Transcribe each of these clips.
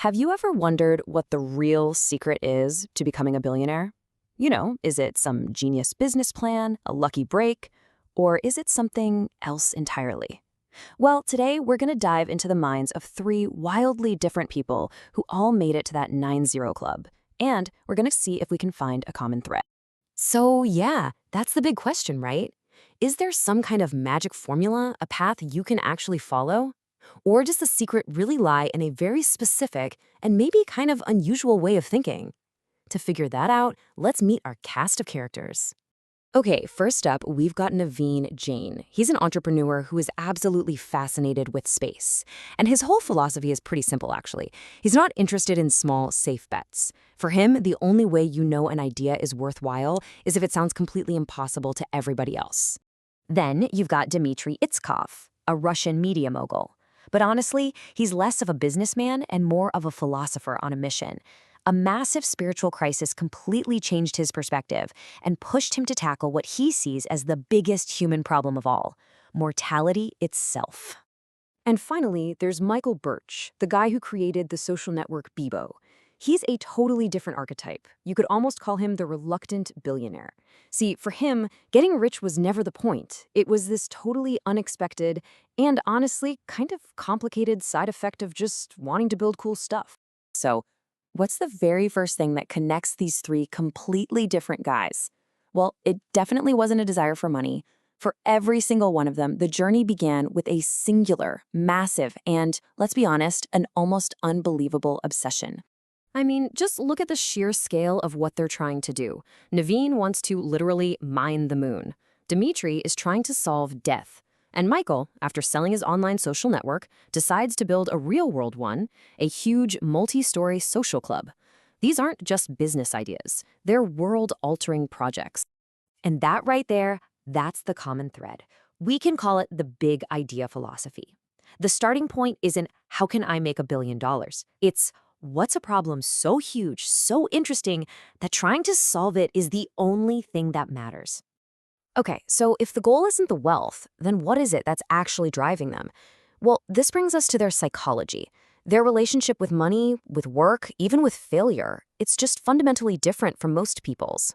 Have you ever wondered what the real secret is to becoming a billionaire? Is it some genius business plan, a lucky break, or is it something else entirely? Well, today we're going to dive into the minds of three wildly different people who all made it to that 9-0 club. And we're going to see if we can find a common thread. So yeah, that's the big question, right? Is there some kind of magic formula, a path you can actually follow? Or does the secret really lie in a very specific and maybe kind of unusual way of thinking? To figure that out, let's meet our cast of characters. Okay, first up, we've got Navine Jain. He's an entrepreneur who is absolutely fascinated with space. And his whole philosophy is pretty simple, actually. He's not interested in small, safe bets. For him, the only way you know an idea is worthwhile is if it sounds completely impossible to everybody else. Then you've got Dimitri Itskov, a Russian media mogul. But honestly, he's less of a businessman and more of a philosopher on a mission. A massive spiritual crisis completely changed his perspective and pushed him to tackle what he sees as the biggest human problem of all: mortality itself. And finally, there's Michael Birch, the guy who created the social network Bebo. He's a totally different archetype. You could almost call him the reluctant billionaire. See, for him, getting rich was never the point. It was this totally unexpected and honestly kind of complicated side effect of just wanting to build cool stuff. So, what's the very first thing that connects these three completely different guys? Well, it definitely wasn't a desire for money. For every single one of them, the journey began with a singular, massive, and, let's be honest, an almost unbelievable obsession. I mean, just look at the sheer scale of what they're trying to do. Navine wants to literally mine the moon. Dimitri is trying to solve death. And Michael, after selling his online social network, decides to build a real-world one, a huge multi-story social club. These aren't just business ideas. They're world-altering projects. And that right there, that's the common thread. We can call it the big idea philosophy. The starting point isn't, how can I make $1 billion? It's, what's a problem so huge, so interesting, that trying to solve it is the only thing that matters? Okay, so if the goal isn't the wealth, then what is it that's actually driving them? Well, this brings us to their psychology. Their relationship with money, with work, even with failure, it's just fundamentally different from most people's.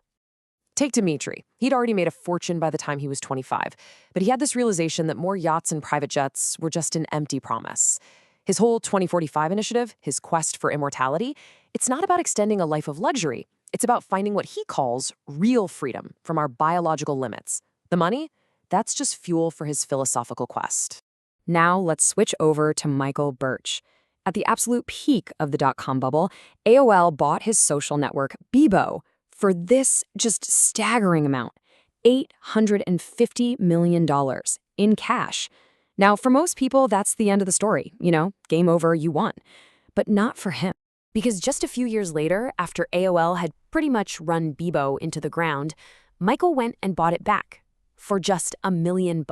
Take Dimitri. He'd already made a fortune by the time he was 25, but he had this realization that more yachts and private jets were just an empty promise. His whole 2045 initiative, his quest for immortality, it's not about extending a life of luxury. It's about finding what he calls real freedom from our biological limits. The money? That's just fuel for his philosophical quest. Now let's switch over to Michael Birch. At the absolute peak of the dot-com bubble, AOL bought his social network Bebo for this just staggering amount, $850 million in cash. Now, for most people, that's the end of the story. Game over, you won. But not for him. Because just a few years later, after AOL had pretty much run Bebo into the ground, Michael went and bought it back for just $1 million.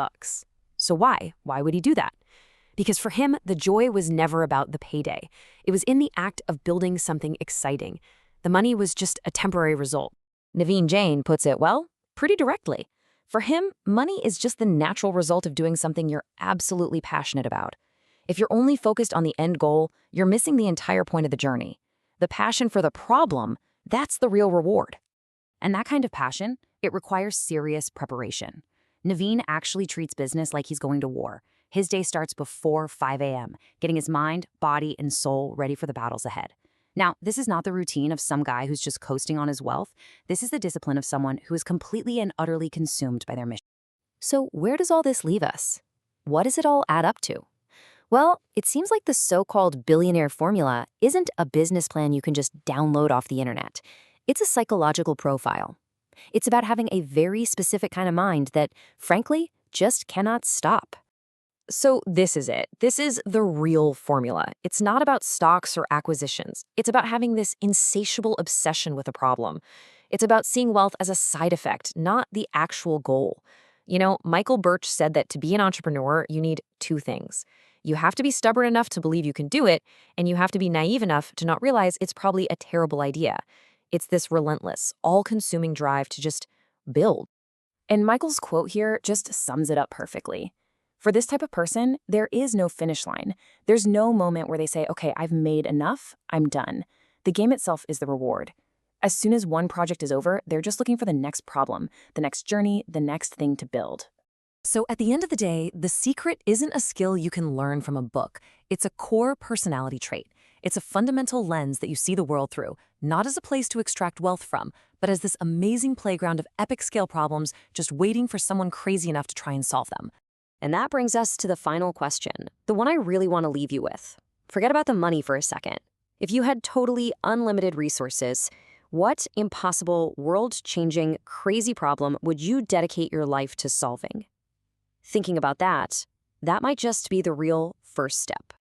So why? Why would he do that? Because for him, the joy was never about the payday. It was in the act of building something exciting. The money was just a temporary result. Navine Jain puts it, well, pretty directly. For him, money is just the natural result of doing something you're absolutely passionate about. If you're only focused on the end goal, you're missing the entire point of the journey. The passion for the problem, that's the real reward. And that kind of passion, it requires serious preparation. Navine actually treats business like he's going to war. His day starts before 5 a.m., getting his mind, body, and soul ready for the battles ahead. Now, this is not the routine of some guy who's just coasting on his wealth. This is the discipline of someone who is completely and utterly consumed by their mission. So where does all this leave us? What does it all add up to? Well, it seems like the so-called billionaire formula isn't a business plan you can just download off the internet. It's a psychological profile. It's about having a very specific kind of mind that, frankly, just cannot stop. So this is it. This is the real formula. It's not about stocks or acquisitions. It's about having this insatiable obsession with a problem. It's about seeing wealth as a side effect, not the actual goal. Michael Birch said that to be an entrepreneur, you need two things. You have to be stubborn enough to believe you can do it, and you have to be naive enough to not realize it's probably a terrible idea. It's this relentless, all-consuming drive to just build. And Michael's quote here just sums it up perfectly. For this type of person, there is no finish line. There's no moment where they say, okay, I've made enough, I'm done. The game itself is the reward. As soon as one project is over, they're just looking for the next problem, the next journey, the next thing to build. So at the end of the day, the secret isn't a skill you can learn from a book. It's a core personality trait. It's a fundamental lens that you see the world through, not as a place to extract wealth from, but as this amazing playground of epic scale problems just waiting for someone crazy enough to try and solve them. And that brings us to the final question, the one I really want to leave you with. Forget about the money for a second. If you had totally unlimited resources, what impossible, world-changing, crazy problem would you dedicate your life to solving? Thinking about that, that might just be the real first step.